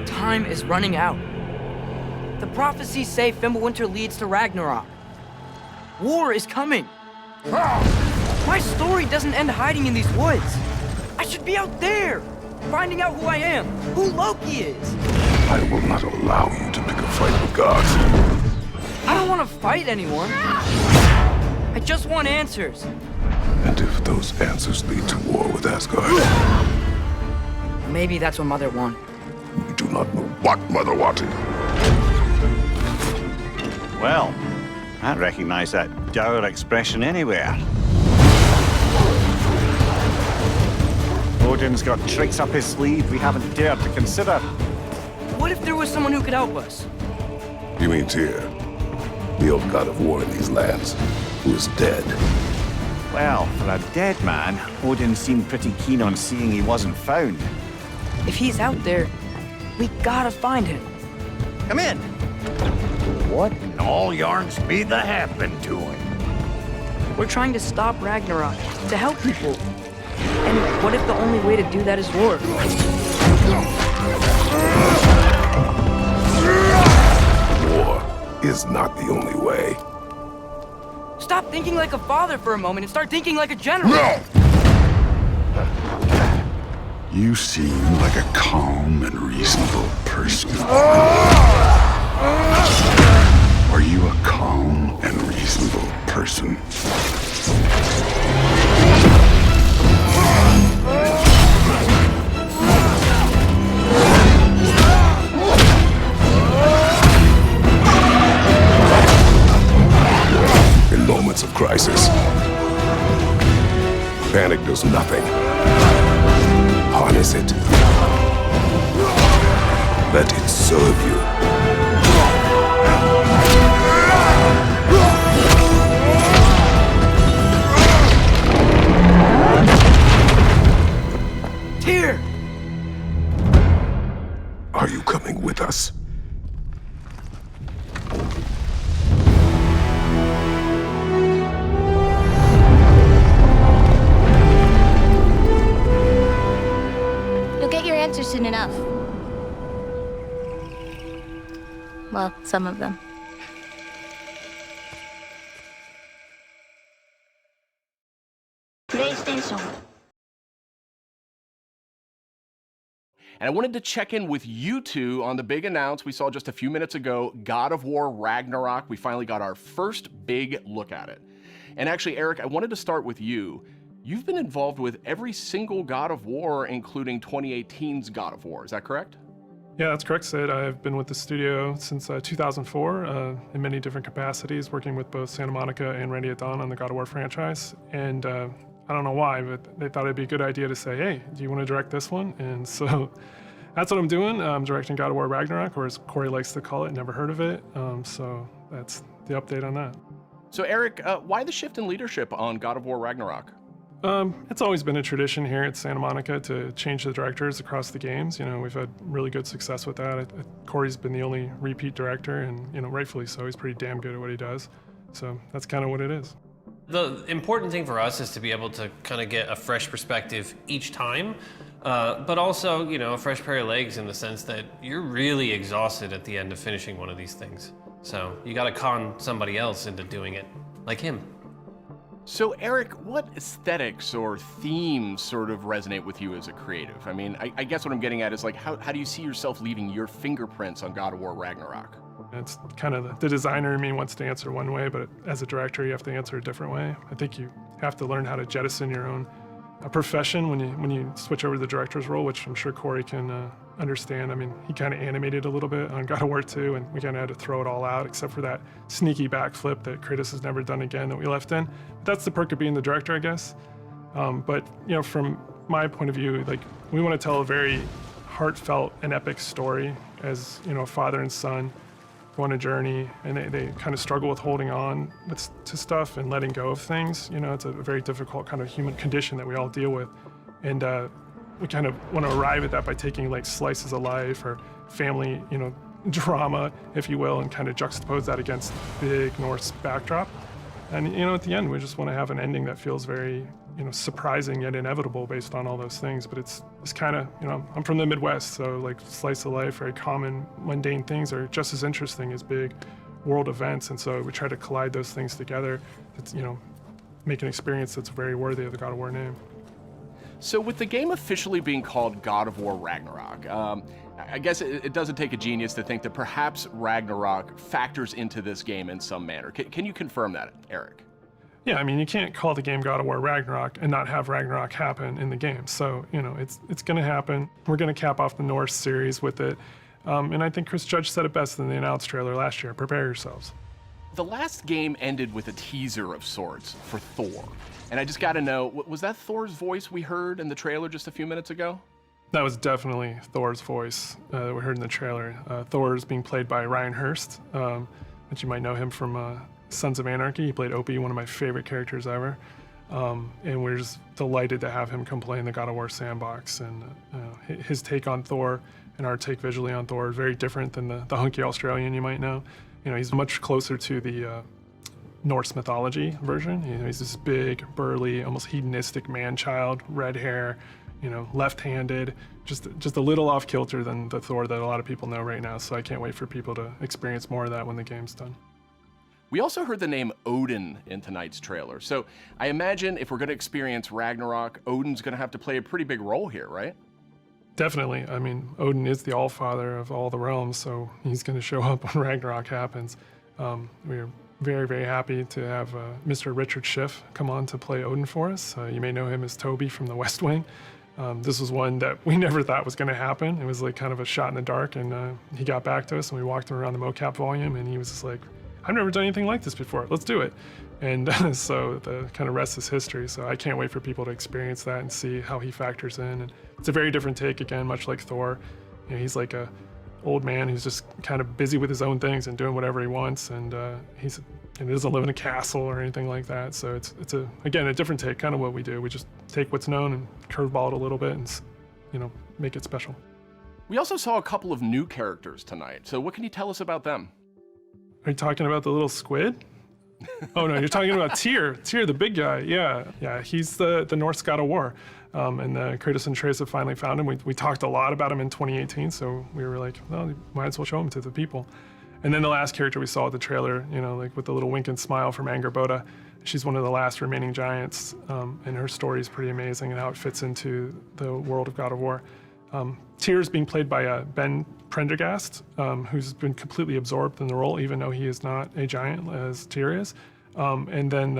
Time is running out. The prophecies say Fimbulwinter leads to Ragnarok. War is coming. My story doesn't end hiding in these woods. I should be out there, finding out who I am, who Loki is. I will not allow you to pick a fight with gods. I don't want to fight anyone. I just want answers. And if those answers lead to war with Asgard? Maybe that's what Mother wanted. You do not know what Mother wanted. Well, I recognize that dour expression anywhere. Odin's got tricks up his sleeve we haven't dared to consider. What if there was someone who could help us? You mean Tyr, the old god of war in these lands, who is dead? Well, for a dead man, Odin seemed pretty keen on seeing he wasn't found. If he's out there, we gotta find him. Come in. What in all yarns be the happened to him? We're trying to stop Ragnarok, to help people. And what if the only way to do that is war? War is not the only way. Stop thinking like a father for a moment and start thinking like a general. No! You seem like a calm and reasonable person. Are you a calm and reasonable person? In moments of crisis, panic does nothing. Harness it. Let it serve you. Tyr! Are you coming with us? You'll get your answer soon enough. Well, some of them. PlayStation. And I wanted to check in with you two on the big announce we saw just a few minutes ago, God of War Ragnarok. We finally got our first big look at it. And actually, Eric, I wanted to start with you. You've been involved with every single God of War, including 2018's God of War. Is that correct? Yeah, that's correct, Sid. I've been with the studio since 2004 in many different capacities, working with both Santa Monica and Randy at Dawn on the God of War franchise. And I don't know why, but they thought it'd be a good idea to say, hey, do you want to direct this one? And so that's what I'm doing. I'm directing God of War Ragnarok, or as Corey likes to call it, never heard of it. So that's the update on that. So Eric, why the shift in leadership on God of War Ragnarok? It's always been a tradition here at Santa Monica to change the directors across the games. You know, we've had really good success with that. Corey's been the only repeat director, and, you know, rightfully so. He's pretty damn good at what he does. So that's kind of what it is. The important thing for us is to be able to kind of get a fresh perspective each time, but also, you know, a fresh pair of legs in the sense that you're really exhausted at the end of finishing one of these things. So you got to con somebody else into doing it, like him. So Eric, what aesthetics or themes sort of resonate with you as a creative? I mean, I guess what I'm getting at is like, how do you see yourself leaving your fingerprints on God of War Ragnarok? It's kind of the designer in me wants to answer one way, but as a director, you have to answer a different way. I think you have to learn how to jettison your own profession when you switch over to the director's role, which I'm sure Corey can understand. I mean, he kind of animated a little bit on God of War 2, and we kind of had to throw it all out, except for that sneaky backflip that Kratos has never done again that we left in. That's the perk of being the director, I guess. But, you know, from my point of view, like, we want to tell a very heartfelt and epic story as, you know, a father and son go on a journey, and they kind of struggle with holding on to stuff and letting go of things. You know, it's a very difficult kind of human condition that we all deal with. And we kind of want to arrive at that by taking like slices of life or family, you know, drama, if you will, and kind of juxtapose that against big Norse backdrop. And, you know, at the end, we just want to have an ending that feels very, you know, surprising yet inevitable based on all those things. But it's kind of, you know, I'm from the Midwest, so like slice of life, very common, mundane things are just as interesting as big world events. And so we try to collide those things together to, you know, make an experience that's very worthy of the God of War name. So with the game officially being called God of War Ragnarok, I guess it doesn't take a genius to think that perhaps Ragnarok factors into this game in some manner. Can you confirm that, Eric? Yeah, I mean, you can't call the game God of War Ragnarok and not have Ragnarok happen in the game. So, you know, it's going to happen. We're going to cap off the Norse series with it. And I think Chris Judge said it best in the announced trailer last year. Prepare yourselves. The last game ended with a teaser of sorts for Thor. And I just got to know, was that Thor's voice we heard in the trailer just a few minutes ago? That was definitely Thor's voice that we heard in the trailer. Thor is being played by Ryan Hurst, which you might know him from Sons of Anarchy. He played Opie, one of my favorite characters ever. And we're just delighted to have him come play in the God of War sandbox. And his take on Thor and our take visually on Thor is very different than the hunky Australian you might know. You know, he's much closer to the Norse mythology version. You know, he's this big, burly, almost hedonistic man-child, red hair, you know, left-handed, just a little off-kilter than the Thor that a lot of people know right now. So I can't wait for people to experience more of that when the game's done. We also heard the name Odin in tonight's trailer. So I imagine if we're going to experience Ragnarok, Odin's going to have to play a pretty big role here, right? Definitely. I mean, Odin is the Allfather of all the realms, so he's going to show up when Ragnarok happens. We're very, very happy to have Mr. Richard Schiff come on to play Odin for us. You may know him as Toby from The West Wing. This was one that we never thought was going to happen. It was like kind of a shot in the dark, and he got back to us, and we walked him around the mocap volume, and he was just like, I've never done anything like this before. Let's do it. And so the kind of rest is history. So I can't wait for people to experience that and see how he factors in. And it's a very different take, again, much like Thor. You know, he's like a old man who's just kind of busy with his own things and doing whatever he wants. And he doesn't live in a castle or anything like that. So it's again, a different take, kind of what we do. We just take what's known and curveball it a little bit and, you know, make it special. We also saw a couple of new characters tonight. So what can you tell us about them? Are you talking about the little squid? Oh no, you're talking about Tyr, the big guy. Yeah, he's the Norse God of War. And Kratos and Atreus have finally found him. We talked a lot about him in 2018, so we were like, well, might as well show him to the people. And then the last character we saw at the trailer, you know, like with the little wink and smile from Angrboda, she's one of the last remaining giants, and her story is pretty amazing and how it fits into the world of God of War. Tyr is being played by Ben Prendergast, who's been completely absorbed in the role, even though he is not a giant as Tyr is. And then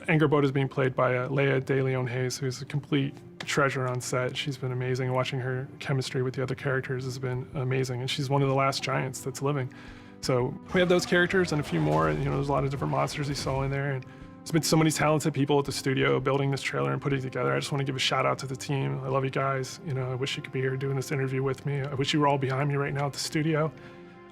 Angrboda is being played by Leia de Leon Hayes, who's a complete treasure on set. She's been amazing. Watching her chemistry with the other characters has been amazing. And she's one of the last giants that's living. So we have those characters and a few more. You know, there's a lot of different monsters you saw in there. And there's been so many talented people at the studio building this trailer and putting it together. I just want to give a shout out to the team. I love you guys. You know, I wish you could be here doing this interview with me. I wish you were all behind me right now at the studio.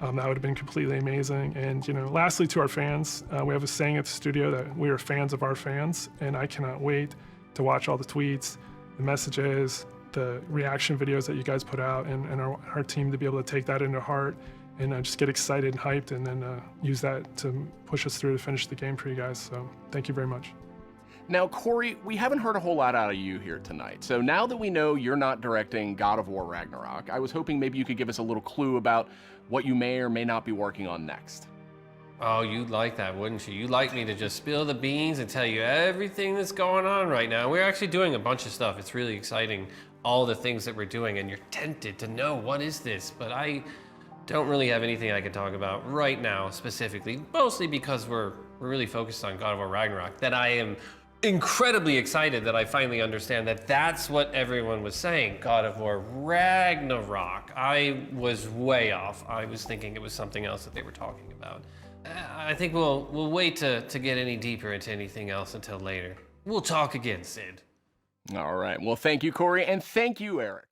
That would have been completely amazing. And, you know, lastly, to our fans, we have a saying at the studio that we are fans of our fans, and I cannot wait to watch all the tweets, the messages, the reaction videos that you guys put out, and our team to be able to take that into heart and just get excited and hyped, and then use that to push us through to finish the game for you guys. So thank you very much. Now, Corey, we haven't heard a whole lot out of you here tonight. So now that we know you're not directing God of War Ragnarok, I was hoping maybe you could give us a little clue about what you may or may not be working on next. Oh, you'd like that, wouldn't you? You'd like me to just spill the beans and tell you everything that's going on right now. We're actually doing a bunch of stuff. It's really exciting, all the things that we're doing, and you're tempted to know what is this, but I don't really have anything I can talk about right now specifically, mostly because we're really focused on God of War Ragnarok, that I am incredibly excited that I finally understand that that's what everyone was saying, God of War Ragnarok. I was way off. I was thinking it was something else that they were talking about. I think we'll wait to get any deeper into anything else until later. We'll talk again, Sid. All right. Well, thank you, Corey, and thank you, Eric.